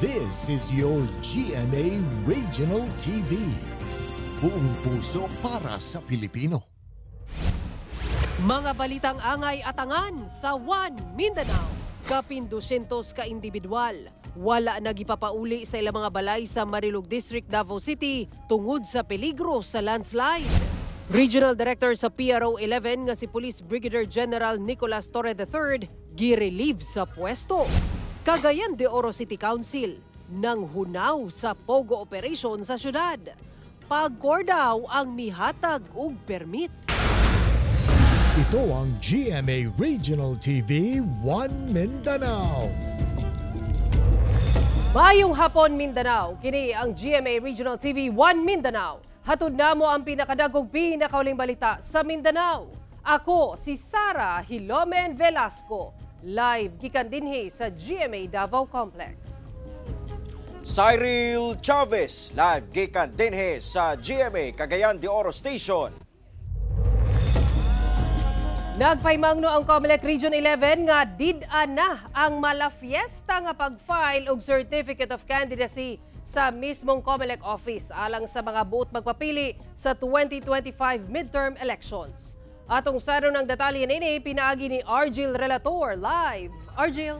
This is your GMA Regional TV. Buong puso para sa Pilipino. Mga balitang angay at angan sa One Mindanao. Kapin 200 ka individual. Wala nagipapauli sa ilang mga balay sa Marilog District, Davao City tungod sa peligro sa landslide. Regional Director sa PRO 11 nga si Police Brigadier General Nicolas Torre III gi-relieve sa pwesto. Cagayan de Oro City Council nang hunaw sa pogo operation sa syudad. Pagkor daw ang mihatag og permit. Ito ang GMA Regional TV One Mindanao. Mayong hapon Mindanao, kini ang GMA Regional TV One Mindanao. Hatod namo ang pinakadagog pinakauling balita sa Mindanao. Ako si Sara Hilomen Velasco, live gikan dinhi sa GMA Davao Complex. Cyril Chavez, live gikan dinhi sa GMA Cagayan de Oro Station. Nagpaymangno ang COMELEC Region 11 nga did-an na ang malafiesta nga pag-file og Certificate of Candidacy sa mismong COMELEC office alang sa mga buot magpapili sa 2025 midterm elections. Atong saro ng detalye nini pinaagi ni Argil Relator live. Argil.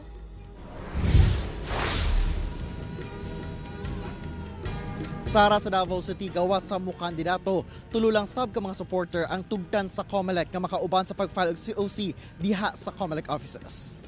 Sara sa Davao City gawas sa mo kandidato, tululang sab ka mga supporter ang tugtan sa COMELEC nga makauban sa pag-file og COC diha sa COMELEC offices.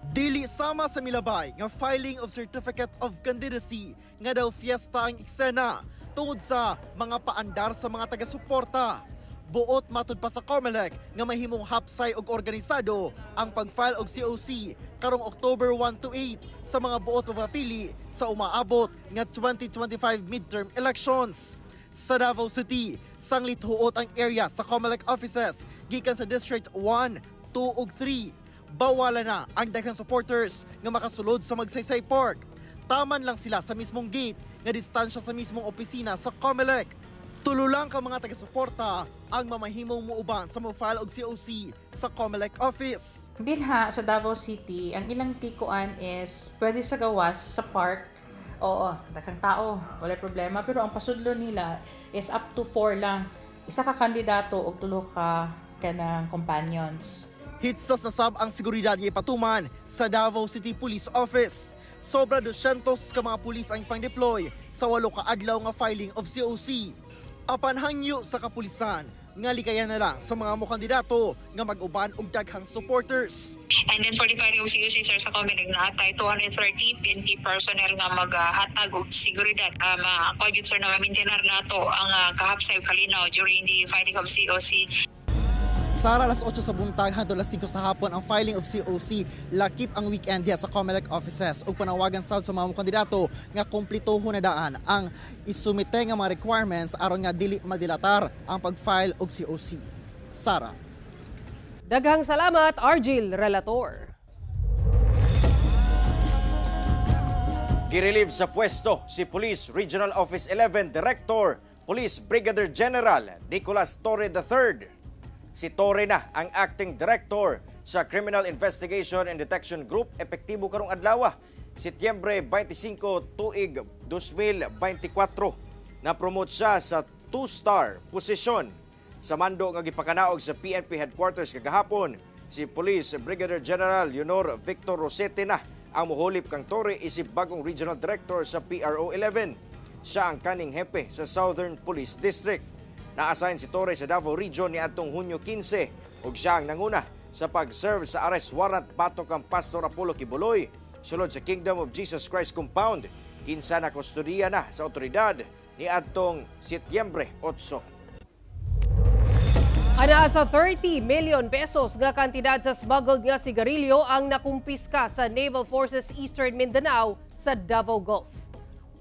Dili sama sa milabay nga filing of Certificate of Candidacy nga daw fiesta ang eksena tungod sa mga paandar sa mga taga-suporta. Buot matud pa sa COMELEC nga mahimong hapsay og organisado ang pag-file og COC karong October 1 to 8 sa mga buot pagpapili sa umaabot nga 2025 midterm elections. Sa Davao City, sanglit huot ang area sa COMELEC offices gikan sa District 1, 2 ug 3. Bawala na ang daghang supporters nga makasulod sa Magsaysay Park. Taman lang sila sa mismong gate nga distansya sa mismong opisina sa COMELEC. Tululang ka mga taga-suporta ang mamahimong muuban sa mo-file og COC sa COMELEC office. Dinha sa Davao City, ang ilang tikuan is pwede sa gawas sa park. Oo, daghang tao, wala problema. Pero ang pasudlo nila is up to 4 lang. Isa ka kandidato o tulo ka kanang companions. Hitsas na sab ang seguridad nga ipatuman sa Davao City Police Office. Sobra 200 ka mga pulis ang pang-deploy sa 8 ka adlaw nga filing of COC. Apan hangyo sa kapulisan, nga likayan na lang sa mga kandidato nga mag-uban og daghang supporters. And then for the filing of COC, sir, sa COMELEC na atay 230 PNP personnel nga maghatag og seguridad. Sir, na ma-maintainer nato ang kahapsay kalinaw during the filing of COC. Sara, alas 8 sa buntag hangtod alas 5 sa hapon ang filing of COC. Lakip ang weekend diha sa COMELEC offices ug panawagan sa mga kandidato nga kumplitohon na daan ang isumite nga mga requirements aron nga dili madilatar ang pag-file og COC. Sara. Daghang salamat Argil Relator. Girelieve sa pwesto si Police Regional Office 11 Director Police Brigadier General Nicolas Torre III. Si Torre na ang acting director sa Criminal Investigation and Detection Group epektibo karong adlaw, Setyembre 25, tuig 2024. Na-promote siya sa 2-star posisyon. Sa mando nga gipakanaog sa PNP headquarters kagahapon, si Police Brigadier General Leonor Victor Rosete na ang muhulip kang Torre isip bagong Regional Director sa PRO 11. Siya ang kaning hepe sa Southern Police District. Na-assign si Torre sa Davao Region ni atong Hunyo 15 ug siya ang nanguna sa pag-serve sa arrest warrant batok kang Pastor Apollo Kibuloy sulod sa Kingdom of Jesus Christ Compound. Kinsa na kustodiya na sa otoridad ni atong Setyembre 8. Ana sa 30 million pesos nga kantidad sa smuggled nga sigarilyo ang nakumpiska sa Naval Forces Eastern Mindanao sa Davao Gulf.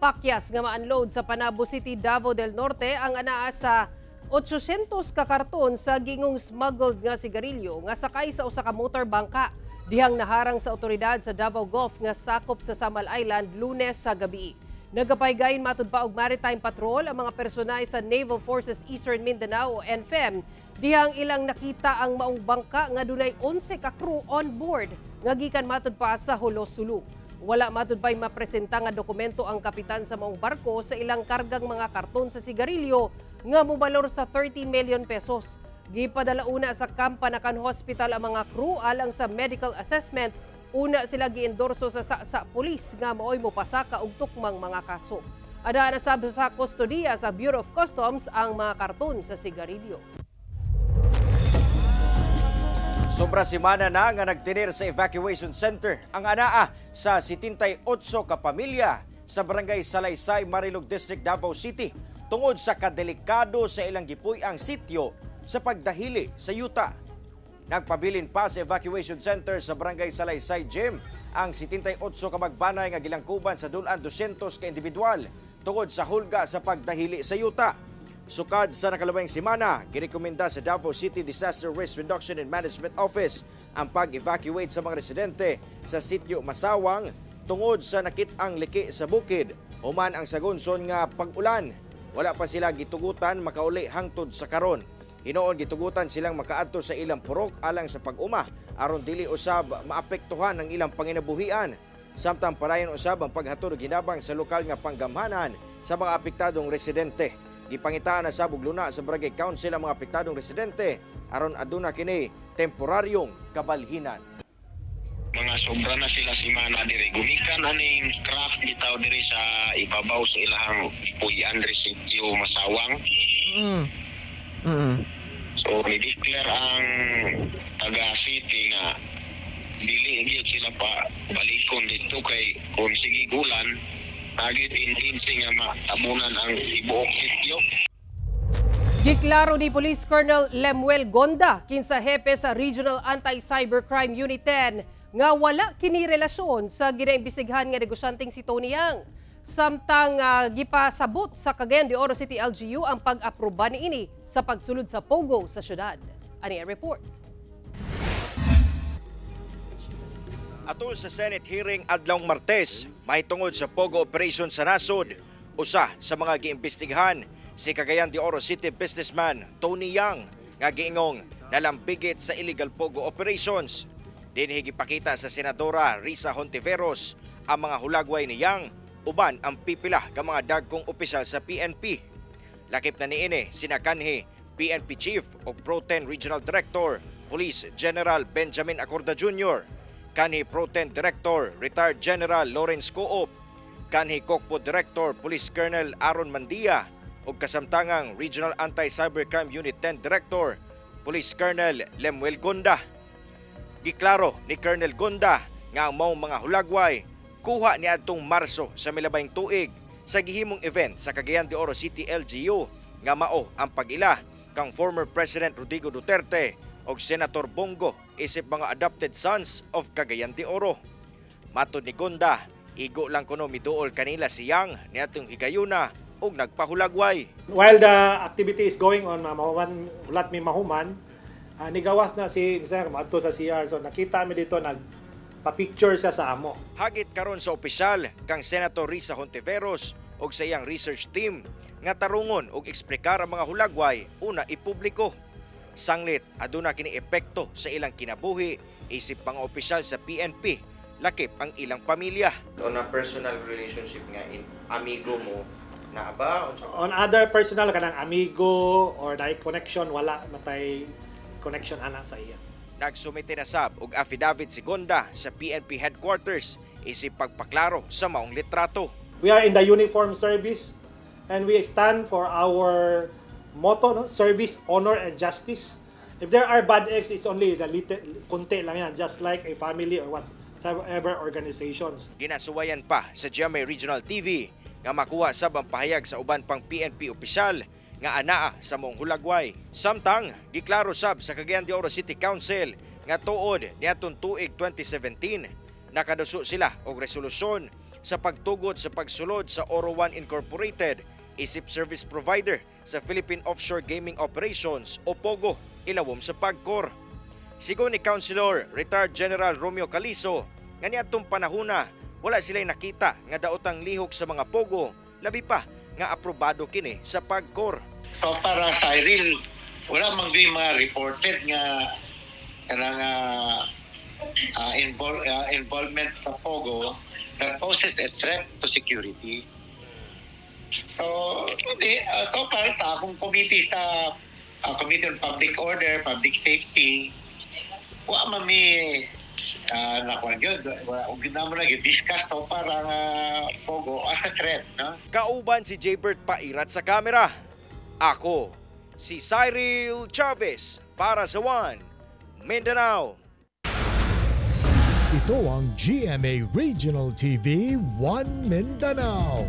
Pakyas nga ma-unload sa Panabo City, Davao del Norte ang anaa sa 800 ka karton sa gingong smuggled nga sigarilyo nga sakay sa usa ka motor bangka dihang naharang sa otoridad sa Davao Gulf nga sakop sa Samal Island Lunes sa gabi. Nagapaygayon matud pa og maritime patrol ang mga personay sa Naval Forces Eastern Mindanao o NFEM dihang ilang nakita ang maong bangka nga dunay 11 ka crew on board nga gikan matud pa sa Hulos Sulu. Wala matud pa'y mapresenta nga dokumento ang kapitan sa maong barko sa ilang kargang mga karton sa sigarilyo nga mobalor sa 30 million pesos. Gipadala una sa Kampanakan Hospital ang mga crew alang sa medical assessment. Una sila giendorso sa Police nga maoy mopasaka og tukmang mga kaso. Ada na sab sa kustodiya sa Bureau of Customs ang mga karton sa sigarilyo. Sobra semana na nga nagtinir sa evacuation center ang anaa sa 78 ka pamilya sa barangay Salaysay, Marilog District, Davao City tungod sa kadelikado sa ilang gipuy-ang sityo sa pagdahili sa yuta. Nagpabilin pa sa evacuation center sa barangay Salaysay Gym ang 78 ka magbanay nga gilangkuban sa dulan 200 ka individual tungod sa hulga sa pagdahili sa yuta. Sukad sa nakalawang semana, girekomenda sa Davao City Disaster Risk Reduction and Management Office ang pag-evacuate sa mga residente sa sitio Masawang tungod sa nakit-ang liki sa bukid. Human ang sagunson nga pag-ulan. Wala pa sila gitugutan makauli hangtod sa karon. Hinoon gitugutan silang makaadto sa ilang purok alang sa pag-uma aron dili usab maapektuhan ang ilang panginabuhian. Samtang parayon usab ang paghatod ginabang sa lokal nga panggamhanan sa mga apektadong residente. Gipangitaan na sa bugluna sa Barangay Council ang mga apektadong residente aron aduna kini temporaryong kabalhinan. Mga sobra na sila semana diri. Gumikan aning craft bitaw diri sa ibabaw sa ilahang ipuy-an resityo Masawang. So ni-declare ang taga city nga dili gyud sila pa balikon dito kay kung sige gulan agit intensi nga matabunan ang ibuok sityo. Giklaro ni Police Colonel Lemuel Gonda, kinsa hepe sa Regional Anti-Cybercrime Unit 10, nga wala kini relasyon sa ginaimbestigahan nga negosyanteng si Tony Yang. Samtang gipasabot sa Cagayan de Oro City LGU ang pag-aproba niini sa pagsulod sa Pogo sa syudad. Ani ang report. Atol sa Senate hearing adlawng Martes, mahitungod sa Pogo operation sa nasod, usa sa mga giimbestigahan si Cagayan de Oro City businessman Tony Yang nga giingong nalambigit sa illegal Pogo operations. Dinhi gipakita sa Senadora Risa Hontiveros ang mga hulagway ni Yang uban ang pipila ka mga dagkong opisyal sa PNP. Lakip na niini sina kanhi PNP Chief o Pro 10 Regional Director Police General Benjamin Acorda Jr., kanhi Pro 10 Director Retired General Lawrence Coop, kanhi Kokpo Director Police Colonel Aaron Mandia ug kasamtangang Regional Anti-Cybercrime Unit 10 Director Police Colonel Lemuel Gonda. Giklaro ni Colonel Gonda nga ang maong mga hulagway kuha ni adtong Marso sa milabayng tuig sa gihimong event sa Cagayan de Oro City LGU nga mao ang pag-ila kang former President Rodrigo Duterte og Senator Bongo isip mga adopted sons of Cagayan de Oro. Matod ni Gonda, igo lang kuno miduol kanila si Yang niadtong higayuna ug nagpahulagway. While the activity is going on, ulat mi mahuman, nigawas na si Sir madto sa CR, so nakita mi dito nagpa-picture siya sa amo. Hagit karon sa opisyal kang Senator Risa Hontiveros og sa iyang research team nga tarungon og eksplikar ang mga hulagway una ipubliko. Sanglit aduna kini epekto sa ilang kinabuhi isip pang opisyal sa PNP lakip ang ilang pamilya. On a personal relationship nga amigo mo na ba? On other personal kanang amigo or dai connection, wala matay connection ana sa iya. Nagsumite na sab og affidavit si Gonda sa PNP headquarters isip pagpaklaro sa maong litrato. We are in the uniform service and we stand for our motto, no? Service, honor, and justice. If there are bad eggs, it's only the little, kunti lang yan, just like a family or whatever organizations. Ginasuwayan pa sa GMA Regional TV nga makuha sab ang pahayag sa uban pang PNP opisyal nga anaa sa mong hulagway. Samtang, giklaro sab sa Cagayan de Oro City Council nga tuod niadtong tuig 2017, nakaduso sila og resolusyon sa pagtugod sa pagsulod sa Oro 1 Incorporated isip service provider sa Philippine Offshore Gaming Operations o POGO ilawom sa PAGCOR. Sigon ni Councilor Retired General Romeo Caliso nga niadtong panahona wala sila'y nakita nga daotang lihok sa mga POGO, labi pa nga aprobado kini sa PAGCOR. So para sa Iril, wala mang mga reported nga kanang involvement sa POGO that poses a threat to security. So, hindi, total sa akong committee sa Committee on Public Order, Public Safety, wala mami nakuha yun. Huwag na mo nag-discuss to parang pogo as a threat. No? Kauban si Jaybert Pairat sa kamera. Ako, si Cyril Chavez para sa One Mindanao. Ito ang GMA Regional TV 1 Mindanao.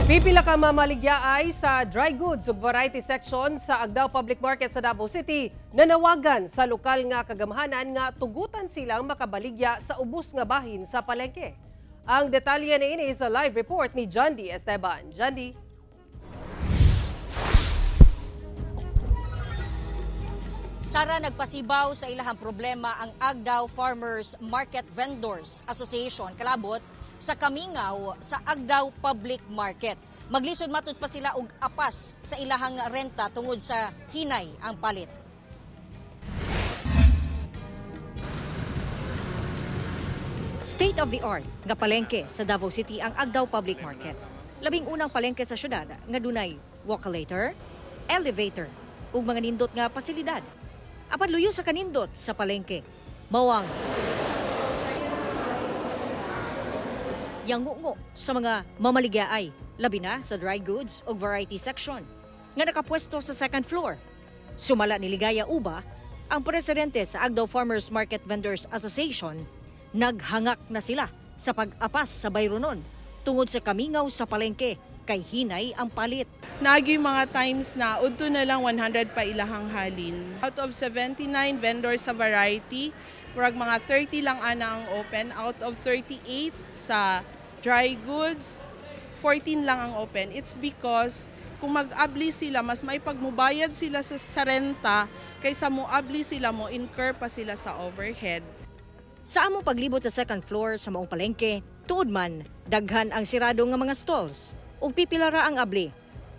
Pipila ka mamaligyaay sa dry goods ug variety section sa Agdao Public Market sa Davao City nanawagan sa lokal nga kagamhanan nga tugutan silang makabaligya sa ubos nga bahin sa palengke. Ang detalye niini sa live report ni John D. Esteban. John D. Sara, nagpasibaw sa ilahang problema ang Agdao Farmers Market Vendors Association kalabot sa kamingaw sa Agdao Public Market. Maglisod matud pa sila og apas sa ilahang renta tungod sa hinay ang palit. State of the art nga palengke sa Davao City ang Agdao Public Market. Labing unang palengke sa syudad nga dunay walkalator, elevator ug mga nindot nga pasilidad. Apan luyo sa kanindot sa palengke, mawang yangungo sa mga mamaligyaay, labi na sa dry goods o variety section nga nakapwesto sa second floor. Sumala ni Ligaya Uba, ang presidente sa Agdao Farmers Market Vendors Association, naghangak na sila sa pag-apas sa bayronon tungod sa kamingaw sa palengke kay hinay ang palit. Nagi mga times na udto na lang 100 pa ilahang halin. Out of 79 vendors sa variety, murag mga 30 lang ana ang open. Out of 38 sa dry goods, 14 lang ang open. It's because kung mag-abli sila, mas maipagmubayad sila sa renta kaysa mo abli sila, mo incur pa sila sa overhead. Sa among paglibot sa second floor sa maong palengke, tuod man, daghan ang sirado nga mga stalls ug pipilara ang abli.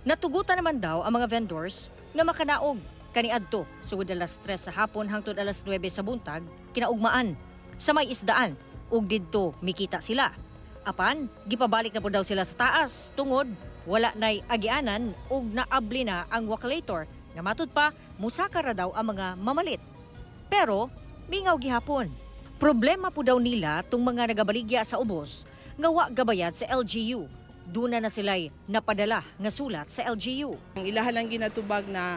Natugutan naman daw ang mga vendors nga makanaog kaniadto sugod alas 3 sa hapon hangtod alas 9 sa buntag kinaugmaan sa may isdaan ug didto mikita sila. Apan gipabalik na po daw sila sa taas tungod wala nay agianan ug naabli na ang walkalator nga matud pa musaka ra daw ang mga mamalit. Pero mingaw gihapon. Problema po daw nila tung mga nagabaligya sa ubos nga wa gabayad sa LGU. Duna na sila'y napadala nga sulat sa LGU. Ang ilaha lang ginatubag na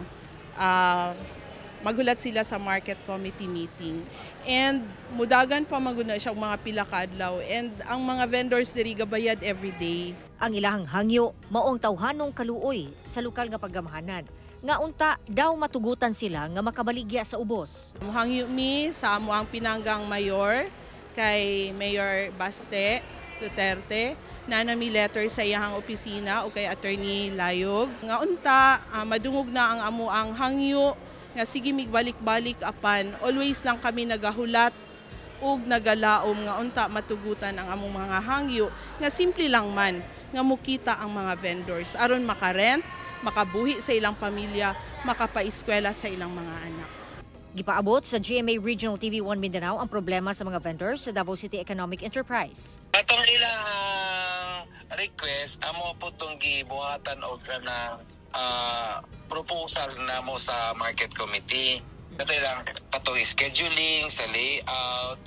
maghulat sila sa market committee meeting. And mudagan pa maguna siya mga pila ka adlaw. And ang mga vendors diri gabayad everyday. Ang ilahang hangyo maong tawhanong kaluoy sa lokal nga paggamhanan. Nga unta daw matugutan sila nga makabaligya sa ubos. Hangyo mi sa amo ang pinanggang mayor kay Mayor Baste Duterte na nami letter sa iyang opisina o kay Attorney Layog. Nga unta, madungog na ang amo ang hangyo nga sige migbalik-balik apan always lang kami nagahulat ug nagalaom nga unta matugutan ang among mga hangyo nga simple lang man nga mukita ang mga vendors aron makarent, makabuhi sa ilang pamilya, makapaeskwela sa ilang mga anak. Gipaabot sa GMA Regional TV 1 Mindanao ang problema sa mga vendors sa Davao City Economic Enterprise. Atong ilang request, amo po itong gibuhatan o na proposal na mo sa market committee. Ito lang, katong scheduling, sa layout,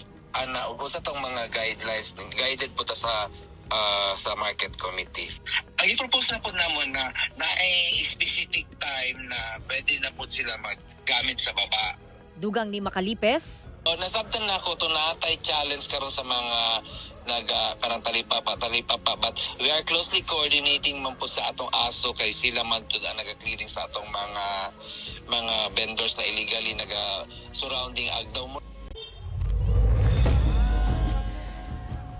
ubos itong mga guidelines, guided po ito sa market committee. Ang i-propose na po naman na ay specific time na pwede na po sila maggamit sa baba. Dugang ni Makalipes. Nasabtan na ako ito na tay challenge karon sa mga parang talipapa but we are closely coordinating man po sa atong ASO kay sila man to naga-clearing sa atong mga vendors na illegally naga-surrounding Agdao.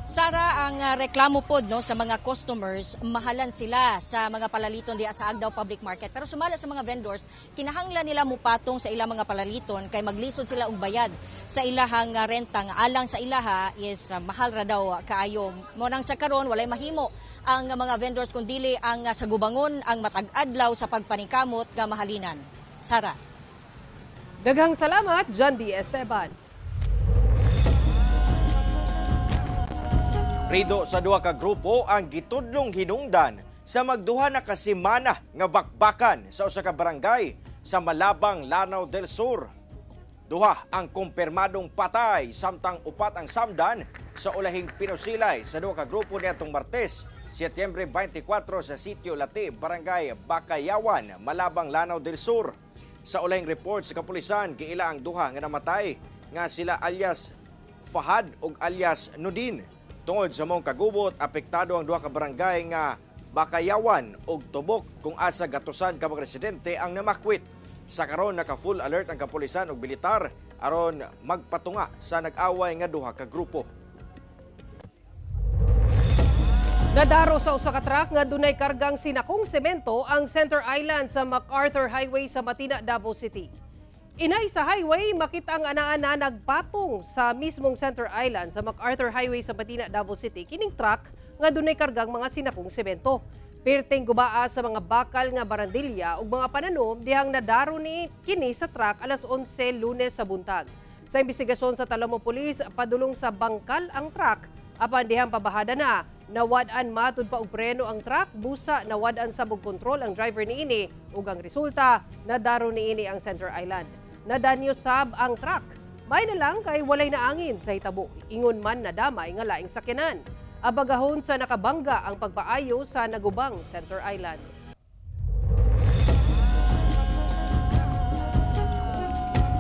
Sara, ang reklamo pod no, sa mga customers, mahalan sila sa mga palaliton diya sa Agdao Public Market. Pero sumala sa mga vendors, kinahanglan nila mupatong sa ilang mga palaliton kay maglisod sila og bayad sa ilahang renta nga alang sa ilaha is mahal ra daw kaayo. Mo nang sa karon walay mahimo ang mga vendors kun dili ang sa gubangon ang matag-adlaw sa pagpanikamot nga mahalinan. Sara. Daghang salamat, John D. Esteban. Rido sa duha ka grupo ang gitudlong hinungdan sa magduha na kasimana nga bakbakan sa usa ka barangay sa Malabang, Lanao del Sur. Duha ang kumpirmadong patay samtang upat ang samdan sa ulahing pinusilay sa duha ka grupo niadtong Martes, Setyembre 24 sa Sitio Lati, Barangay Bakayawan, Malabang, Lanao del Sur. Sa ulahing report sa kapulisan, giila ang duha nga namatay nga sila alias Fahad ug alias Nudin. Tungod sa mong kagubot, apektado ang duha ka barangay nga Bakayawan ug Tubok kung asa gatusan ka mga residente ang namakwit. Sa karon naka-full alert ang kapulisan ug militar aron magpatunga sa nag-away nga duha ka grupo. Nadaro sa usa ka truck nga dunay kargang sinakong semento ang Center Island sa MacArthur Highway sa Matina, Davao City. Inay sa highway, makita ang ana-ana nagpatong sa mismong Center Island sa MacArthur Highway sa Matina, Davao City. Kining truck nga dunay kargang mga sinakong semento. Perteng gubaa sa mga bakal nga barandilya ug mga pananom dihang nadaro ni kini sa truck alas 11 Lunes sa buntag. Sa investigasyon sa Talamo Police, padulong sa bangkal ang truck apan dihang pabahada na. Nawad-an matud pa og preno ang truck, busa nawad-an sabog kontrol ang driver niini ug ang resulta nadaro niini ang Center Island. Nadanyo sab ang truck. May na lang kay walay na angin sa hitabo. Ingon man nadamay nga laing sakyanan. Abagahon sa nakabangga ang pagpaayo sa nagubang Center Island.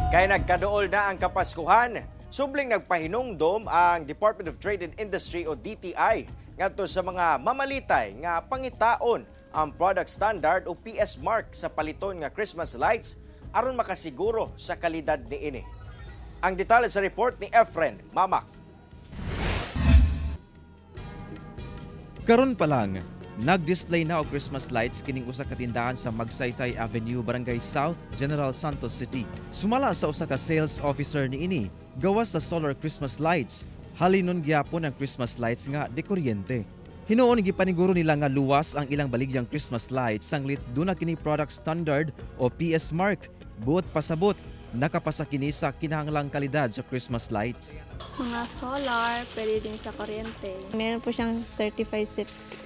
Kaya nagkaduol na ang Kapaskuhan, subling nagpahinungdom ang Department of Trade and Industry o DTI ngadto sa mga mamalitay nga pangitaon ang product standard o PS mark sa paliton nga Christmas lights aron makasiguro sa kalidad niini. Ang detalye sa report ni Efren Mamak. Karon pa lang, nag-display na og Christmas lights kining usa ka tindahan sa Magsaysay Avenue, Barangay South, General Santos City. Sumala sa usa ka sales officer niini, gawas sa solar Christmas lights. Halinon gyapon ang Christmas lights nga de kuryente. Hinuon gipaniguro nila nga luwas ang ilang baligyang Christmas lights sanglit duna kini product standard o PS mark. Buot pasabot, nakapasa kini sa kinahanglang kalidad sa Christmas lights. Mga solar, pwede din sa kuryente. Meron po siyang certified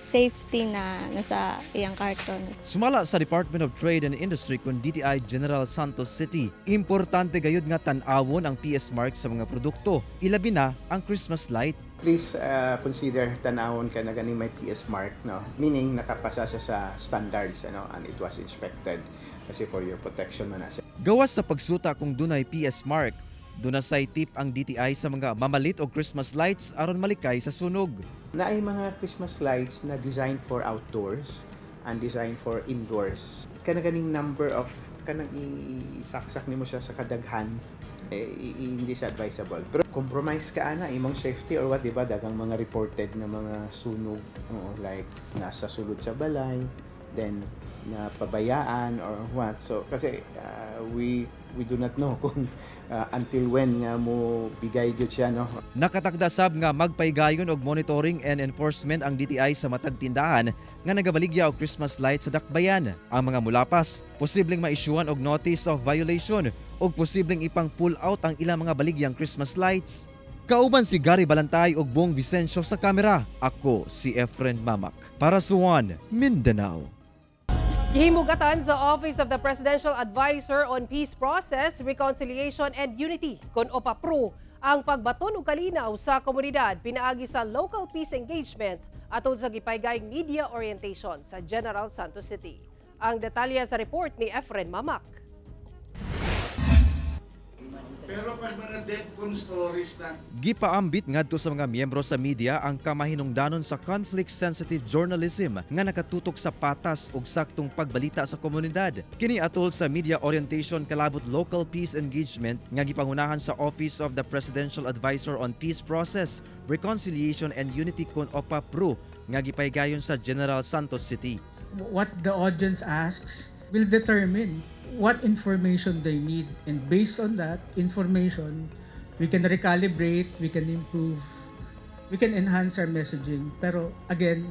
safety na nasa iyang karton. Sumala sa Department of Trade and Industry kung DTI General Santos City, importante gayud nga tan-awon ang PS mark sa mga produkto, ilabi na ang Christmas light. Please consider tanawon ka na gani may PS mark, no? Meaning nakapasa sa standards, and it was inspected kasi for your protection man na siya. Gawas sa pagsuta kung dunay PS mark, dunasay tip ang DTI sa mga mamalit o Christmas lights aron malikay sa sunog. Naay mga Christmas lights na designed for outdoors and designed for indoors. Kanaganing number of kanang isaksak nimo siya sa kadaghan hindi siya advisable. Pero compromise ka ana imong safety or what, diba? Dagang mga reported na mga sunog, like nasa sulod sa balay, then napabayaan or what. So kasi we do not know kung until when nga mo bigay gyud siya, no. Nakatakda sab nga magpaygayon og monitoring and enforcement ang DTI sa matag tindahan nga nagabaligya og Christmas lights sa dakbayan. Ang mga mulapas posibleng ma-issuean og notice of violation og posibleng ipang pull out ang ilang mga baligyang Christmas lights. Kauban si Gary Balantay og Bong Vicencio sa kamera. Ako si Efren Mamak para sa One Mindanao. Gihimugatan sa Office of the Presidential Advisor on Peace Process, Reconciliation and Unity kon OPAPRO ang pagbaton og kalinaw sa komunidad pinaagi sa local peace engagement atol sa gipaygayng media orientation sa General Santos City. Ang detalye sa report ni Efren Mamak. Pero pag mga deadcon stories na. Gipaambit ngadto sa mga miyembro sa media ang kamahinungdanon sa conflict-sensitive journalism nga nakatutok sa patas ug saktong pagbalita sa komunidad. Kini atol sa media orientation kalabot local peace engagement nga gipangunahan sa Office of the Presidential Advisor on Peace Process, Reconciliation and Unity kon OPAPRO nga gipaygayon sa General Santos City. What the audience asks will determine what information they need, and based on that information we can recalibrate, we can improve, we can enhance our messaging, pero again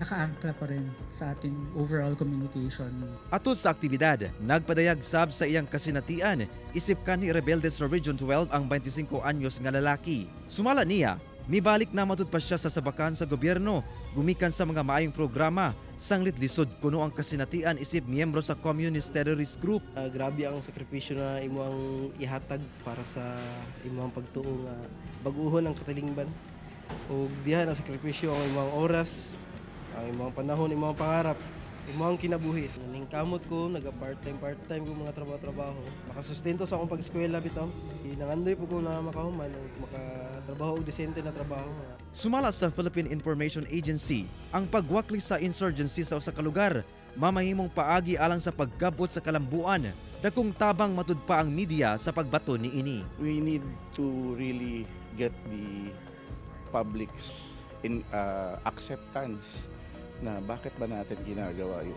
nakaangkla pa rin sa ating overall communication. Atol sa aktibidad, nagpadayag sab sa iyang kasinatian isip kan ni rebelde sa Region 12 ang 25 anyos nga lalaki. Sumala niya, Mibalik na matud pa siya sa sabakan sa gobyerno, gumikan sa mga maayong programa, sanglit lisod kuno ang kasinatian isip miyembro sa communist terrorist group. Grabe ang sakripisyo na imuang ihatag para sa imuang pagtuo nga baguhon ang katilingban. O diha na sakripisyo ang imuang oras, ang imuang panahon, imuang pangarap, imuang kinabuhi. Ningkamot ko, naga-part-time ko mga trabaho. Makasustento sa akong pag-eskwela bitaw. Nangandoy po ko na makahuman, makatrabaho og desente na trabaho. Sumala sa Philippine Information Agency, ang pagwakli sa insurgency sa usa ka lugar mamahimong paagi alang sa paggabot sa kalambuan. Dakong tabang matud pa ang media sa pagbato niini. We need to really get the public's acceptance na bakit ba natin ginagawa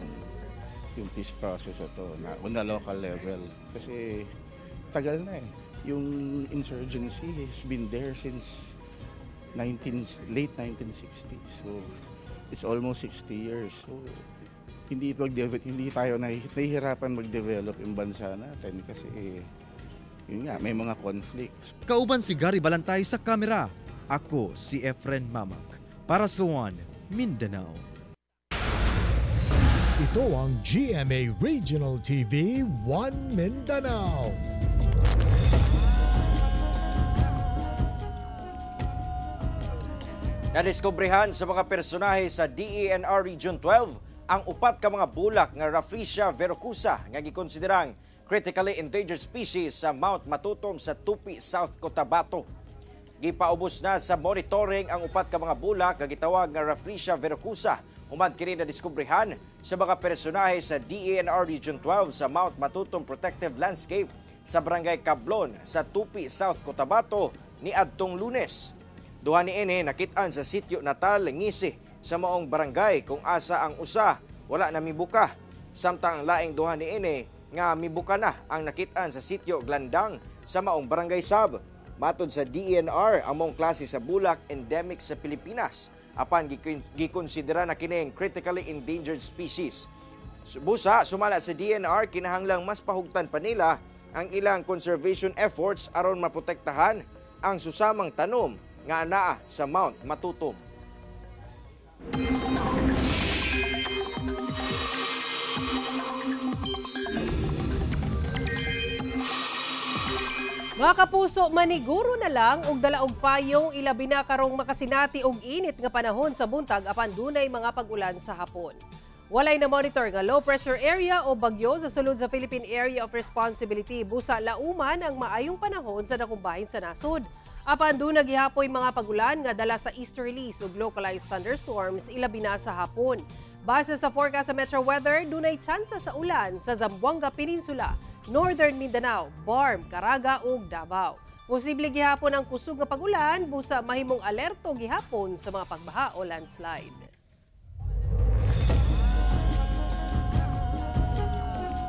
yung peace process ito na on the local level. Kasi tagal na eh. Yung insurgency has been there since late 1960s. So it's almost 60 years. So hindi tayo nahihirapan mag-develop yung bansa natin kasi yun nga, may mga conflicts. Kauban si Gary Balantay sa kamera. Ako si Efren Mamak para sa One Mindanao. Ito ang GMA Regional TV 1 Mindanao. Nadiskobrehan sa mga personahe sa DENR Region 12 ang upat ka mga bulak nga Rafflesia verrucosa nga gikonsiderang critically endangered species sa Mount Matutom sa Tupi, South Cotabato. Gipaubos na sa monitoring ang upat ka mga bulak nga gitawag nga Rafflesia verrucosa. Humad kini na diskubrehan sa mga personahe sa DENR Region 12 sa Mount Matutom Protective Landscape sa Barangay Cablon sa Tupi, South Cotabato ni adtong Lunes. Duha niini nakit-an sa sitio natal Ngisi sa maong barangay kung asa ang usa wala na mibuka. Samtang ang laing duha niini nga mibuka na ang nakit-an sa sitio Glandang sa maong barangay Sab. Matod sa DENR, among klase sa bulak endemic sa Pilipinas. Apan gikonsidera na kining critically endangered species. Busa, sumala sa DENR, kinahanglang mas pahugtan pa nila ang ilang conservation efforts aron maprotektahan ang susamang tanom nga anaa sa Mount Matutom. Mga kapuso, maniguro na lang og dala og payong ilabi na karong makasinati og init nga panahon sa buntag apan dunay mga pag-ulan sa hapon. Walay na monitor nga low pressure area o bagyo sa sulod sa Philippine Area of Responsibility. Busa lauman ang maayong panahon sa nakumbahin sa nasod. Apan dunay gihapoy mga pag-ulan nga dala sa easterlies ug localized thunderstorms ilabi na sa hapon. Base sa forecast sa Metro Weather, dunay tsansa sa ulan sa Zamboanga Peninsula, Northern Mindanao, Barm, Caraga ug Davao. Posible gihapon ang kusog nga pag-ulan, busa mahimong alerto gihapon sa mga pagbaha o landslide.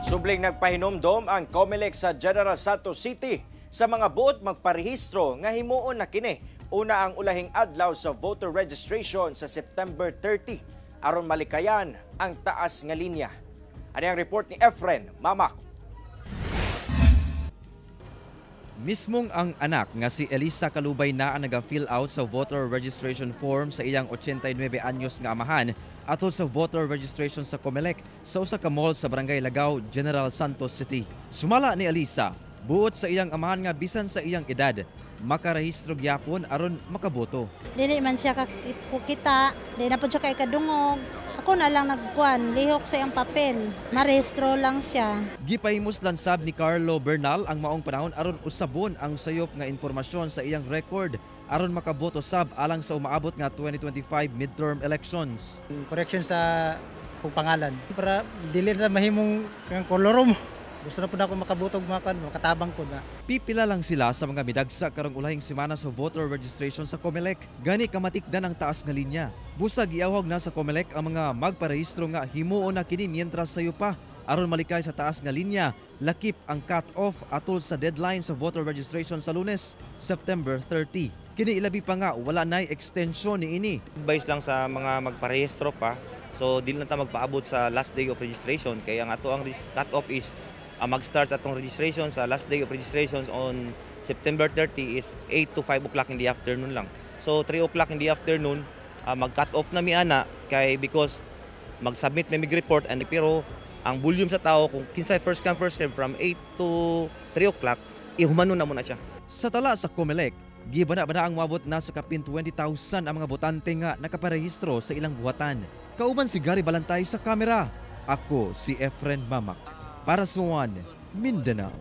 Subling nagpahinomdom ang COMELEC sa General Santos City sa mga buot magparehistro nga himuon na kini una ang ulahing adlaw sa voter registration sa September 30 aron malikayan ang taas nga linya. Ano ang report ni Efren Mamak? Mismong ang anak nga si Elisa Kalubay na ang naga-fill out sa voter registration form sa iyang 89 anyos nga amahan atol sa voter registration sa COMELEC sa usa ka mall sa Barangay Lagaw, General Santos City. Sumala ni Elisa, buot sa iyang amahan nga bisan sa iyang edad, makarehistro gyapon aron makaboto. Dili man siya kita, di na po siya kay kadungog. Ako na lang nagkuan, lihok sa iyang papel. Marehistro lang siya. Gipahimos lansab ni Carlo Bernal ang maong panahon aron usabon ang sayop nga informasyon sa iyang record aron makaboto sab alang sa umaabot nga 2025 midterm elections. Correction sa kung pangalan para dili na mahimong kang koloro mo. Gusto na po na ako makabutog makatabang po na. Pipila lang sila sa mga midagsa karong ulahing semana sa voter registration sa COMELEC. Gani kamatikdan ang taas nga linya. Busag iawhag na sa COMELEC ang mga magparehistro nga himuon na kini mientras sayo pa. Aron malikay sa taas nga linya, lakip ang cut-off atol sa deadline sa voter registration sa Lunes, September 30. Kini ilabi pa nga wala nay extension ni ini. Advice lang sa mga magparehistro pa. So dili na ta magpaabot sa last day of registration kaya ang ato ang cut-off is mag-start atong registration sa last day of registrations on September 30 is 8 to 5 o'clock in the afternoon lang. So 3 o'clock in the afternoon, mag-cut off na mi ana kay because mag-submit may report and pero ang volume sa tao kung kinsay first come first serve from 8 to 3 o'clock, ihumano na muna siya. Sa tala sa COMELEC, gibana-bana ang mabot na sa kapin 20,000 ang mga botante nga nakaparehistro sa ilang buhatan. Kauban si Gary Balantay sa kamera. Ako si Efren Mamak para sa One Mindanao.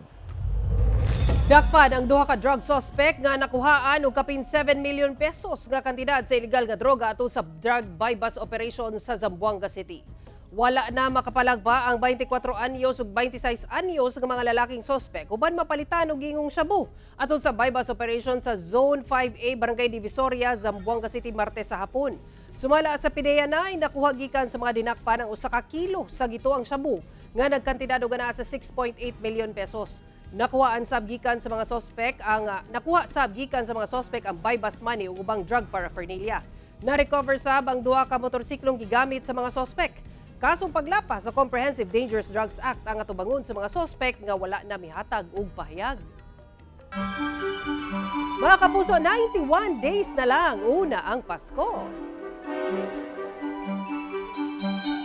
Dakpan ang duha ka drug suspect nga nakuhaan og kapin 7 million pesos nga kantidad sa illegal nga droga ato sa drug buy-bust operation sa Zamboanga City. Wala na makapalagba ang 24 anyos ug 26 anyos nga mga lalaking suspect uban mapalitan og gingong shabu ato sa buy-bust operation sa Zone 5A Barangay Divisoria, Zamboanga City Martes sa hapon. Sumala sa PIDEA na ay nakuha gikan sa mga dinakpan ang 1 kilo sa gituang shabu nga nagkantidad og naa sa 6.8 million pesos. Nakuha sab gikan sa mga suspect ang buy-bust money ug ubang drug paraphernalia. Na-recover sab ang duha ka motorsiklong gigamit sa mga suspect. Kasong paglapas sa Comprehensive Dangerous Drugs Act ang atubangon sa mga suspect nga wala na mihatag og pahayag. Mga kapuso, 91 days na lang una ang Pasko.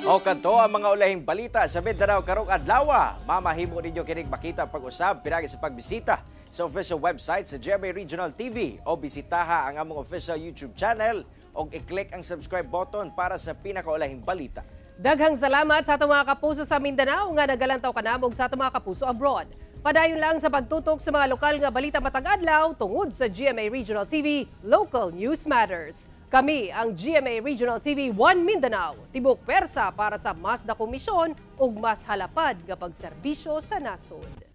O kanto ang mga ulahing balita sa Mindanao karong adlaw. Mamahimo ninyo kining makita pag-usab pinagi sa pagbisita sa official website sa GMA Regional TV o bisitaha ang among official YouTube channel o i-click ang subscribe button para sa pinakaulahing balita. Daghang salamat sa atong mga kapuso sa Mindanao nga nagalantaw kanamog sa atong mga kapuso abroad. Padayon lang sa pagtutok sa mga lokal nga balita matag adlaw tungod sa GMA Regional TV, Local News Matters. Kami ang GMA Regional TV 1 Mindanao, tibok persa para sa mas dakong misyon ug mas halapad nga pagserbisyo sa nasod.